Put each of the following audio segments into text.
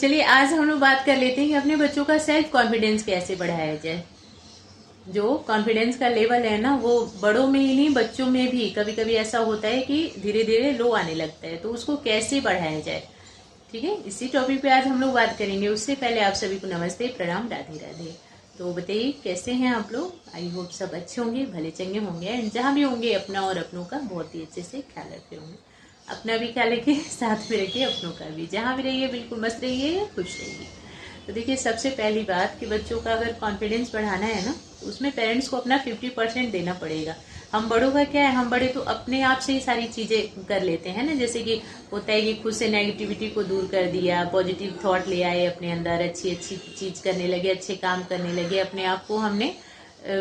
चलिए आज हम लोग बात कर लेते हैं कि अपने बच्चों का सेल्फ कॉन्फिडेंस कैसे बढ़ाया जाए। जो कॉन्फिडेंस का लेवल है ना, वो बड़ों में ही नहीं बच्चों में भी कभी कभी ऐसा होता है कि धीरे धीरे लो आने लगता है, तो उसको कैसे बढ़ाया जाए। ठीक है, इसी टॉपिक पे आज हम लोग बात करेंगे। उससे पहले आप सभी को नमस्ते, प्रणाम, राधे राधे। तो बताइए कैसे हैं आप लोग। आई होप सब अच्छे होंगे, भले चंगे होंगे, एंड जहाँ भी होंगे अपना और अपनों का बहुत ही अच्छे से ख्याल रखे होंगे। अपना भी ख्याल रखिए, साथ में रखिए अपनों का भी। जहाँ भी रहिए बिल्कुल मस्त रहिए, खुश रहिए। तो देखिए सबसे पहली बात कि बच्चों का अगर कॉन्फिडेंस बढ़ाना है ना, तो उसमें पेरेंट्स को अपना 50% देना पड़ेगा। हम बड़ों का क्या है, हम बड़े तो अपने आप से ही सारी चीजें कर लेते हैं ना। जैसे कि होता है कि खुद से नेगेटिविटी को दूर कर दिया, पॉजिटिव थॉट ले आए अपने अंदर, अच्छी अच्छी चीज करने लगे, अच्छे काम करने लगे। अपने आप को हमने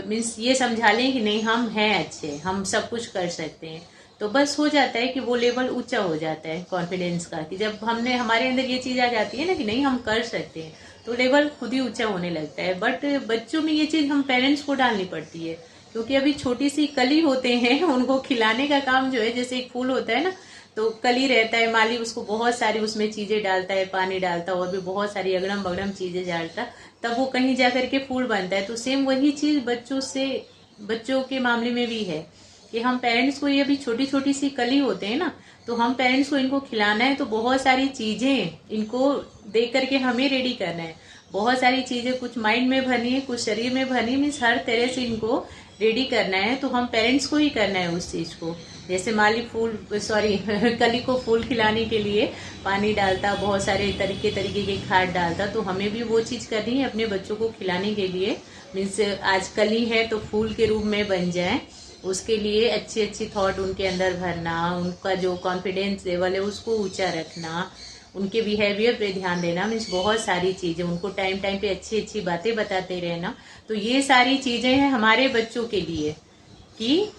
मीन्स ये समझा लें कि नहीं हम हैं अच्छे, हम सब कुछ कर सकते हैं। तो बस हो जाता है कि वो लेवल ऊंचा हो जाता है कॉन्फिडेंस का, कि जब हमने हमारे अंदर ये चीज आ जाती है ना कि नहीं हम कर सकते हैं, तो लेवल खुद ही ऊंचा होने लगता है। बट बच्चों में ये चीज हम पेरेंट्स को डालनी पड़ती है, क्योंकि अभी छोटी सी कली होते हैं, उनको खिलाने का काम जो है, जैसे एक फूल होता है ना, तो कली रहता है, माली उसको बहुत सारी उसमें चीजें डालता है, पानी डालता है और भी बहुत सारी अगड़म बगड़म चीजें डालता, तब वो कहीं जा करके फूल बनता है। तो सेम वही चीज बच्चों के मामले में भी है कि हम पेरेंट्स को, ये अभी छोटी छोटी सी कली होते हैं ना, तो हम पेरेंट्स को इनको खिलाना है, तो बहुत सारी चीजें इनको दे करके हमें रेडी करना है। बहुत सारी चीजें कुछ माइंड में भरनी है, कुछ शरीर में भरनी है, मीन्स हर तरह से इनको रेडी करना है। तो हम पेरेंट्स को ही करना है उस चीज को। जैसे माली फूल सॉरी कली को फूल खिलाने के लिए पानी डालता, बहुत सारे तरीके तरीके के खाद डालता, तो हमें भी वो चीज करनी है अपने बच्चों को खिलाने के लिए। मीन्स आज कली है तो फूल के रूप में बन जाए, उसके लिए अच्छी अच्छी थॉट उनके अंदर भरना, उनका जो कॉन्फिडेंस लेवल है उसको ऊंचा रखना, उनके बिहेवियर पे ध्यान देना, मीन्स बहुत सारी चीजें, उनको टाइम टाइम पे अच्छी अच्छी बातें बताते रहना। तो ये सारी चीजें हैं हमारे बच्चों के लिए, कि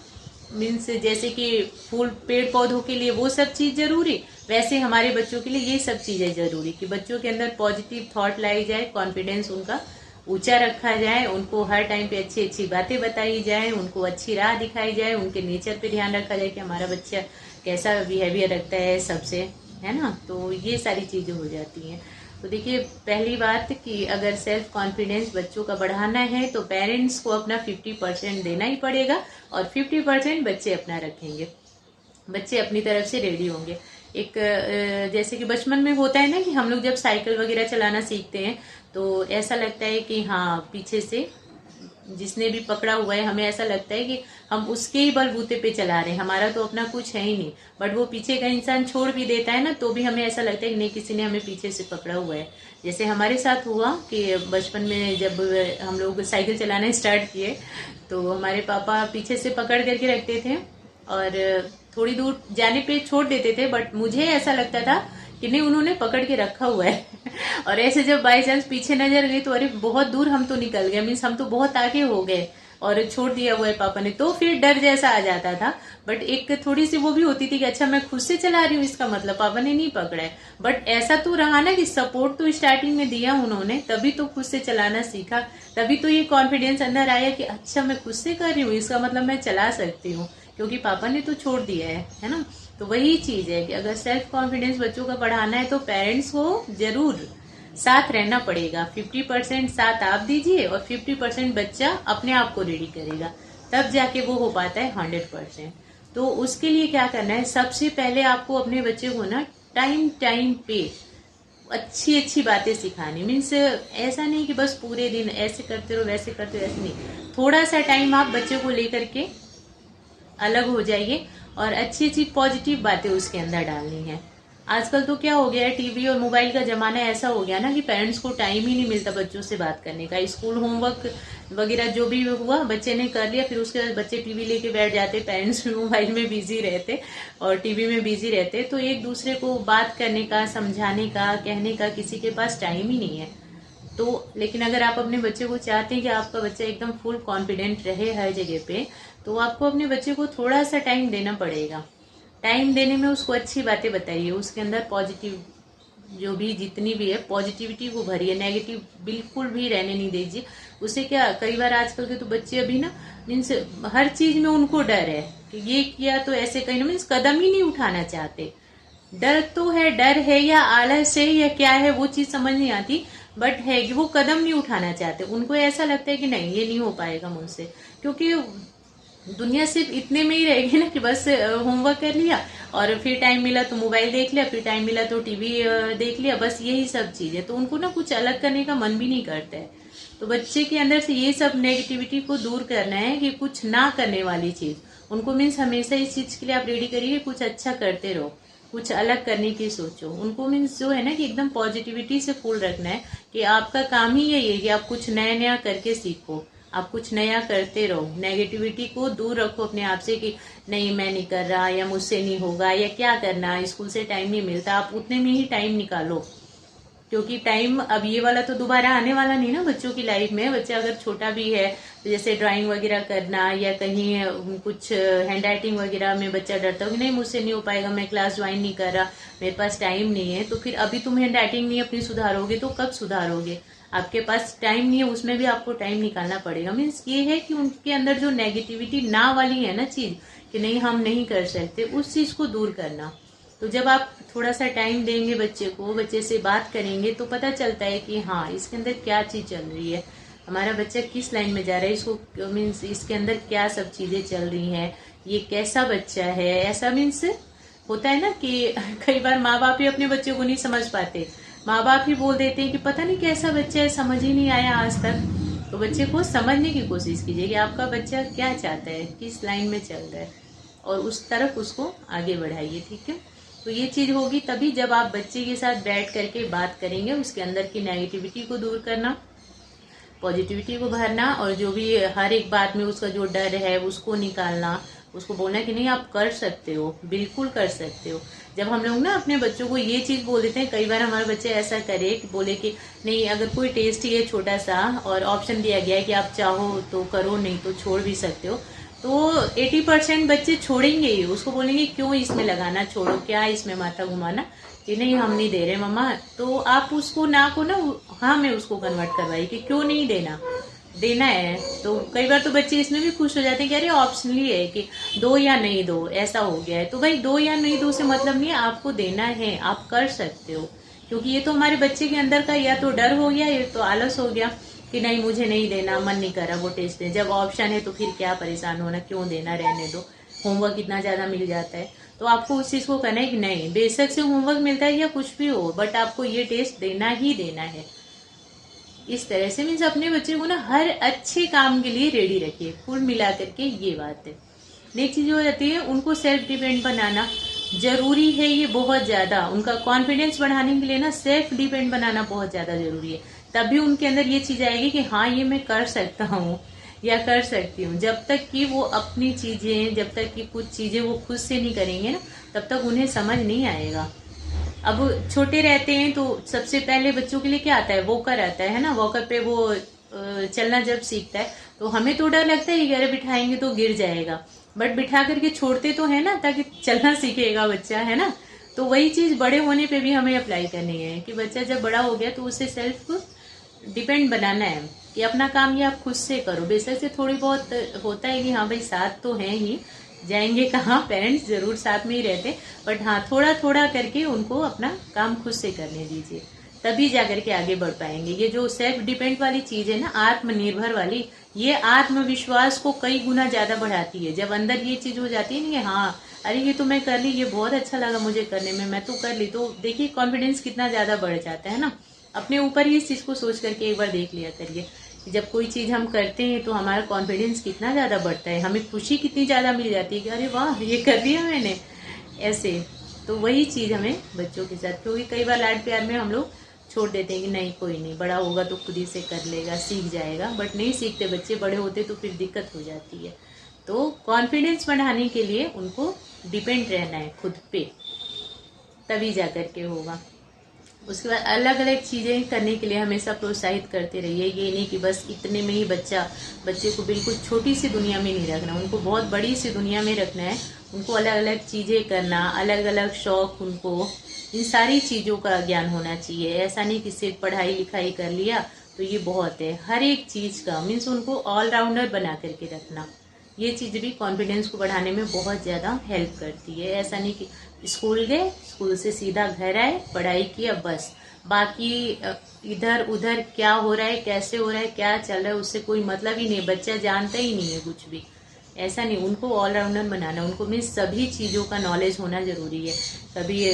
मीन्स जैसे कि फूल पेड़ पौधों के लिए वो सब चीज जरूरी, वैसे हमारे बच्चों के लिए ये सब चीजें जरूरी, कि बच्चों के अंदर पॉजिटिव थॉट लाई जाए, कॉन्फिडेंस उनका ऊंचा रखा जाए, उनको हर टाइम पे अच्छी अच्छी बातें बताई जाए, उनको अच्छी राह दिखाई जाए, उनके नेचर पे ध्यान रखा जाए कि हमारा बच्चा कैसा बिहेवियर रखता है सबसे, है ना। तो ये सारी चीजें हो जाती हैं। तो देखिए पहली बात कि अगर सेल्फ कॉन्फिडेंस बच्चों का बढ़ाना है, तो पेरेंट्स को अपना 50% देना ही पड़ेगा, और 50% बच्चे अपना रखेंगे। बच्चे अपनी तरफ से रेडी होंगे। एक जैसे कि बचपन में होता है ना कि हम लोग जब साइकिल वगैरह चलाना सीखते हैं, तो ऐसा लगता है कि हाँ पीछे से जिसने भी पकड़ा हुआ है, हमें ऐसा लगता है कि हम उसके ही बलबूते पे चला रहे हैं, हमारा तो अपना कुछ है ही नहीं। बट वो पीछे का इंसान छोड़ भी देता है ना, तो भी हमें ऐसा लगता है कि नहीं किसी ने हमें पीछे से पकड़ा हुआ है। जैसे हमारे साथ हुआ कि बचपन में जब हम लोग साइकिल चलाना स्टार्ट किए, तो हमारे पापा पीछे से पकड़ करके रखते थे और थोड़ी दूर जाने पे छोड़ देते थे, बट मुझे ऐसा लगता था कि नहीं उन्होंने पकड़ के रखा हुआ है और ऐसे जब बाई चांस पीछे नजर गई, तो अरे बहुत दूर हम तो निकल गए, मीन्स हम तो बहुत आगे हो गए और छोड़ दिया हुआ है पापा ने, तो फिर डर जैसा आ जाता था। बट एक थोड़ी सी वो भी होती थी कि अच्छा मैं खुद से चला रही हूँ, इसका मतलब पापा ने नहीं पकड़ा है। बट ऐसा तो रहा ना कि सपोर्ट तो स्टार्टिंग में दिया उन्होंने, तभी तो खुद से चलाना सीखा, तभी तो ये कॉन्फिडेंस अंदर आया कि अच्छा मैं खुद से कर रही हूँ, इसका मतलब मैं चला सकती हूँ, क्योंकि पापा ने तो छोड़ दिया है ना। तो वही चीज है कि अगर सेल्फ कॉन्फिडेंस बच्चों का बढ़ाना है, तो पेरेंट्स को जरूर साथ रहना पड़ेगा। 50% साथ आप दीजिए और 50% बच्चा अपने आप को रेडी करेगा, तब जाके वो हो पाता है 100%। तो उसके लिए क्या करना है, सबसे पहले आपको अपने बच्चे को ना टाइम टाइम पे अच्छी अच्छी बातें सिखानी। मीन्स ऐसा नहीं कि बस पूरे दिन ऐसे करते रहो वैसे करते रहो, ऐसे नहीं। थोड़ा सा टाइम आप बच्चे को लेकर के अलग हो जाइए और अच्छी अच्छी पॉजिटिव बातें उसके अंदर डालनी है। आजकल तो क्या हो गया है, टीवी और मोबाइल का जमाना ऐसा हो गया ना कि पेरेंट्स को टाइम ही नहीं मिलता बच्चों से बात करने का। स्कूल होमवर्क वगैरह जो भी हुआ बच्चे ने कर लिया, फिर उसके बाद बच्चे टीवी लेके बैठ जाते, पेरेंट्स भी मोबाइल में बिजी रहते और टीवी में बिजी रहते, तो एक दूसरे को बात करने का, समझाने का, कहने का किसी के पास टाइम ही नहीं है। तो लेकिन अगर आप अपने बच्चे को चाहते हैं कि आपका बच्चा एकदम फुल कॉन्फिडेंट रहे हर जगह पे, तो आपको अपने बच्चे को थोड़ा सा टाइम देना पड़ेगा। टाइम देने में उसको अच्छी बातें बताइए, उसके अंदर पॉजिटिव जो भी जितनी भी है पॉजिटिविटी को भरिए, नेगेटिव बिल्कुल भी रहने नहीं दीजिए। उससे क्या, कई बार आजकल के तो बच्चे अभी ना मीन्स हर चीज में उनको डर है कि ये किया तो ऐसे कहीं ना, मीन्स कदम ही नहीं उठाना चाहते। डर तो है, डर है या आलस है या क्या है वो चीज समझ नहीं आती, बट है कि वो कदम नहीं उठाना चाहते। उनको ऐसा लगता है कि नहीं ये नहीं हो पाएगा मुझसे, क्योंकि दुनिया सिर्फ इतने में ही रहेगी ना कि बस होमवर्क कर लिया और फिर टाइम मिला तो मोबाइल देख लिया, फिर टाइम मिला तो टीवी देख लिया, बस यही सब चीज है। तो उनको ना कुछ अलग करने का मन भी नहीं करता है। तो बच्चे के अंदर से ये सब नेगेटिविटी को दूर करना है कि कुछ ना करने वाली चीज उनको मीन्स हमेशा इस चीज के लिए आप रेडी करिए, कुछ अच्छा करते रहो, कुछ अलग करने की सोचो। उनको मीन्स जो है ना कि एकदम पॉजिटिविटी से फुल रखना है कि आपका काम ही यही है कि आप कुछ नया नया करके सीखो, आप कुछ नया करते रहो। नेगेटिविटी को दूर रखो अपने आप से कि नहीं मैं नहीं कर रहा या मुझसे नहीं होगा या क्या करना, स्कूल से टाइम नहीं मिलता, आप उतने में ही टाइम निकालो, क्योंकि टाइम अब ये वाला तो दोबारा आने वाला नहीं ना बच्चों की लाइफ में। बच्चा अगर छोटा भी है तो जैसे ड्राइंग वगैरह करना या कहीं कुछ हैंड राइटिंग वगैरह में बच्चा डरता हो कि नहीं मुझसे नहीं हो पाएगा, मैं क्लास ज्वाइन नहीं कर रहा, मेरे पास टाइम नहीं है, तो फिर अभी तुम हैंड राइटिंग नहीं अपनी सुधारोगे तो कब सुधारोगे? आपके पास टाइम नहीं है, उसमें भी आपको टाइम निकालना पड़ेगा। मीन्स ये है कि उनके अंदर जो नेगेटिविटी ना वाली है ना चीज कि नहीं हम नहीं कर सकते, उस चीज को दूर करना। तो जब आप थोड़ा सा टाइम देंगे बच्चे को, बच्चे से बात करेंगे तो पता चलता है कि हाँ इसके अंदर क्या चीज चल रही है, हमारा बच्चा किस लाइन में जा रहा है, इसको मीन्स इसके अंदर क्या सब चीजें चल रही हैं, ये कैसा बच्चा है। ऐसा मीन्स होता है ना कि कई बार माँ बाप ही अपने बच्चों को नहीं समझ पाते, माँ बाप ही बोल देते हैं कि पता नहीं कैसा बच्चा है, समझ ही नहीं आया आज तक। तो बच्चे को समझने की कोशिश कीजिए कि आपका बच्चा क्या चाहता है, किस लाइन में चल रहा है, और उस तरफ उसको आगे बढ़ाइए। ठीक है, तो ये चीज होगी तभी जब आप बच्चे के साथ बैठ करके बात करेंगे, उसके अंदर की नेगेटिविटी को दूर करना, पॉजिटिविटी को भरना, और जो भी हर एक बात में उसका जो डर है उसको निकालना, उसको बोलना कि नहीं आप कर सकते हो, बिल्कुल कर सकते हो। जब हम लोग ना अपने बच्चों को ये चीज बोल देते हैं, कई बार हमारे बच्चे ऐसा करे कि बोले कि नहीं अगर कोई टेस्ट ही है छोटा सा और ऑप्शन दिया गया है कि आप चाहो तो करो नहीं तो छोड़ भी सकते हो, तो 80% बच्चे छोड़ेंगे ही, उसको बोलेंगे क्यों इसमें लगाना, छोड़ो, क्या इसमें माथा घुमाना, कि नहीं हम नहीं दे रहे मम्मा। तो आप उसको ना को ना हाँ में उसको कन्वर्ट करवाइए कि क्यों नहीं देना, देना है। तो कई बार तो बच्चे इसमें भी खुश हो जाते हैं कि अरे ऑप्शनली है कि दो या नहीं दो, ऐसा हो गया है। तो भाई दो या नहीं दो से मतलब नहीं है, आपको देना है, आप कर सकते हो, क्योंकि ये तो हमारे बच्चे के अंदर का या तो डर हो गया या तो आलस हो गया कि नहीं मुझे नहीं देना, मन नहीं कर रहा वो टेस्ट है। जब ऑप्शन है तो फिर क्या परेशान होना, क्यों देना, रहने दो, होमवर्क इतना ज्यादा मिल जाता है। तो आपको उस चीज को करना है कि नहीं बेशक से होमवर्क मिलता है या कुछ भी हो, बट आपको ये टेस्ट देना ही देना है। इस तरह से मीन्स अपने बच्चे को ना हर अच्छे काम के लिए रेडी रखिए, कुल मिला करके ये बात है। नेक्स्ट चीज हो जाती है उनको सेल्फ डिपेंड बनाना जरूरी है, ये बहुत ज्यादा उनका कॉन्फिडेंस बढ़ाने के लिए ना सेल्फ डिपेंड बनाना बहुत ज्यादा जरूरी है। तभी उनके अंदर ये चीज आएगी कि हाँ ये मैं कर सकता हूँ या कर सकती हूँ। जब तक कि वो अपनी चीजें, जब तक कि कुछ चीजें वो खुद से नहीं करेंगे ना, तब तक उन्हें समझ नहीं आएगा। अब छोटे रहते हैं तो सबसे पहले बच्चों के लिए क्या आता है, वॉकर आता है ना, वॉकर पे वो चलना जब सीखता है तो हमें तो डर लगता है कि अरे बिठाएंगे तो गिर जाएगा, बट बिठा करके छोड़ते तो है ना ताकि चलना सीखेगा बच्चा, है ना। तो वही चीज बड़े होने पे भी हमें अप्लाई करनी है कि बच्चा जब बड़ा हो गया तो उसे सेल्फ डिपेंड बनाना है कि अपना काम ये आप खुद से करो। बेशक से थोड़ी बहुत होता है कि हाँ भाई साथ तो है ही, जाएंगे कहाँ, पेरेंट्स जरूर साथ में ही रहते, बट हाँ थोड़ा थोड़ा करके उनको अपना काम खुद से करने दीजिए, तभी जाकर के आगे बढ़ पाएंगे। ये जो सेल्फ डिपेंड वाली चीज है ना, आत्मनिर्भर वाली, ये आत्मविश्वास को कई गुना ज्यादा बढ़ाती है। जब अंदर ये चीज हो जाती है ना कि हाँ अरे ये तो मैं कर ली, ये बहुत अच्छा लगा मुझे करने में, मैं तो कर ली, तो देखिए कॉन्फिडेंस कितना ज्यादा बढ़ जाता है ना। अपने ऊपर ही इस चीज को सोच करके एक बार देख लिया करिए, जब कोई चीज हम करते हैं तो हमारा कॉन्फिडेंस कितना ज्यादा बढ़ता है, हमें खुशी कितनी ज्यादा मिल जाती है कि अरे वाह ये कर दिया मैंने, ऐसे। तो वही चीज हमें बच्चों के साथ, क्योंकि कई बार लाड प्यार में हम लोग छोड़ देते हैं कि नहीं कोई नहीं, बड़ा होगा तो खुद ही से कर लेगा, सीख जाएगा, बट नहीं सीखते बच्चे, बड़े होते तो फिर दिक्कत हो जाती है। तो कॉन्फिडेंस बढ़ाने के लिए उनको डिपेंड रहना है खुद पे, तभी जाकर के होगा। उसके बाद अलग अलग चीजें करने के लिए हमेशा प्रोत्साहित करते रहिए। ये नहीं कि बस इतने में ही बच्चे को बिल्कुल छोटी सी दुनिया में नहीं रखना, उनको बहुत बड़ी सी दुनिया में रखना है। उनको अलग अलग चीजें करना, अलग अलग शौक, उनको इन सारी चीजों का ज्ञान होना चाहिए। ऐसा नहीं कि सिर्फ पढ़ाई लिखाई कर लिया तो ये बहुत है, हर एक चीज का मीन्स उनको ऑलराउंडर बना करके रखना। ये चीज भी कॉन्फिडेंस को बढ़ाने में बहुत ज्यादा हेल्प करती है। ऐसा नहीं कि स्कूल गए, स्कूल से सीधा घर आए, पढ़ाई किया, बस। बाकी इधर उधर क्या हो रहा है, कैसे हो रहा है, क्या चल रहा है, उससे कोई मतलब ही नहीं। बच्चा जानता ही नहीं है कुछ भी। ऐसा नहीं, उनको ऑलराउंडर बनाना, उनको मीन्स सभी चीज़ों का नॉलेज होना ज़रूरी है। कभी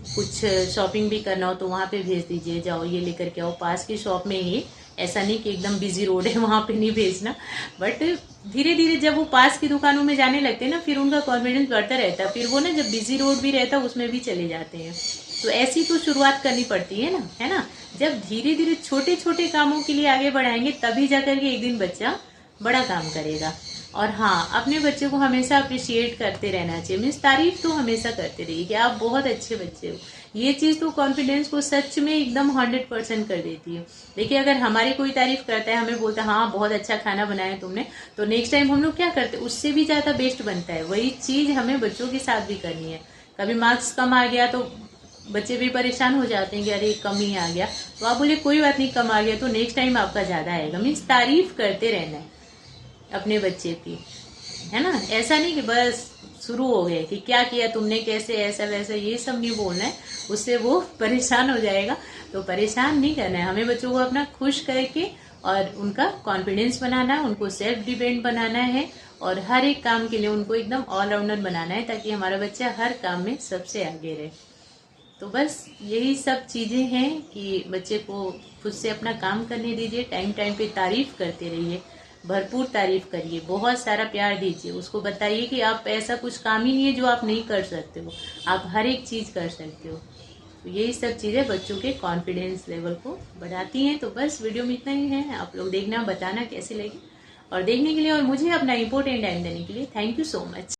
कुछ शॉपिंग भी करना हो तो वहाँ पे भेज दीजिए, जाओ ये लेकर के आओ, पास की शॉप में ही। ऐसा नहीं कि एकदम बिजी रोड है वहाँ पे नहीं भेजना, बट धीरे धीरे जब वो पास की दुकानों में जाने लगते हैं ना, फिर उनका कॉन्फिडेंस बढ़ता रहता है। फिर वो ना जब बिजी रोड भी रहता है उसमें भी चले जाते हैं। तो ऐसी तो शुरुआत करनी पड़ती है ना। जब धीरे धीरे छोटे छोटे कामों के लिए आगे बढ़ाएंगे तभी जाकर के एक दिन बच्चा बड़ा काम करेगा। और हाँ, अपने बच्चे को हमेशा अप्रिशिएट करते रहना चाहिए, मीन्स तारीफ तो हमेशा करते रहिए कि आप बहुत अच्छे बच्चे हो। ये चीज़ तो कॉन्फिडेंस को सच में एकदम 100% कर देती है। देखिए, अगर हमारी कोई तारीफ करता है, हमें बोलता है हाँ बहुत अच्छा खाना बनाया तुमने, तो नेक्स्ट टाइम हम लोग क्या करते हैं, उससे भी ज़्यादा बेस्ट बनता है। वही चीज़ हमें बच्चों के साथ भी करनी है। कभी मार्क्स कम आ गया तो बच्चे भी परेशान हो जाते हैं कि अरे कम ही आ गया, तो आप बोले कोई बात नहीं, कम आ गया तो नेक्स्ट टाइम आपका ज़्यादा आएगा। मीन्स तारीफ करते रहना है अपने बच्चे की, है ना। ऐसा नहीं कि बस शुरू हो गए कि क्या किया तुमने, कैसे, ऐसा वैसा, ये सब नहीं बोलना है, उससे वो परेशान हो जाएगा। तो परेशान नहीं करना है हमें, बच्चों को अपना खुश करके और उनका कॉन्फिडेंस बनाना है, उनको सेल्फ डिपेंड बनाना है, और हर एक काम के लिए उनको एकदम ऑलराउंडर बनाना है, ताकि हमारा बच्चा हर काम में सबसे आगे रहे। तो बस यही सब चीज़ें हैं कि बच्चे को खुद से अपना काम करने दीजिए, टाइम टाइम पे तारीफ करते रहिए, भरपूर तारीफ करिए, बहुत सारा प्यार दीजिए, उसको बताइए कि आप ऐसा कुछ काम ही नहीं है जो आप नहीं कर सकते हो, आप हर एक चीज़ कर सकते हो। तो यही सब चीज़ें बच्चों के कॉन्फिडेंस लेवल को बढ़ाती हैं। तो बस वीडियो में इतना ही है, आप लोग देखना, बताना कैसी लगी, और देखने के लिए और मुझे अपना इम्पोर्टेंट टाइम देने के लिए थैंक यू सो मच।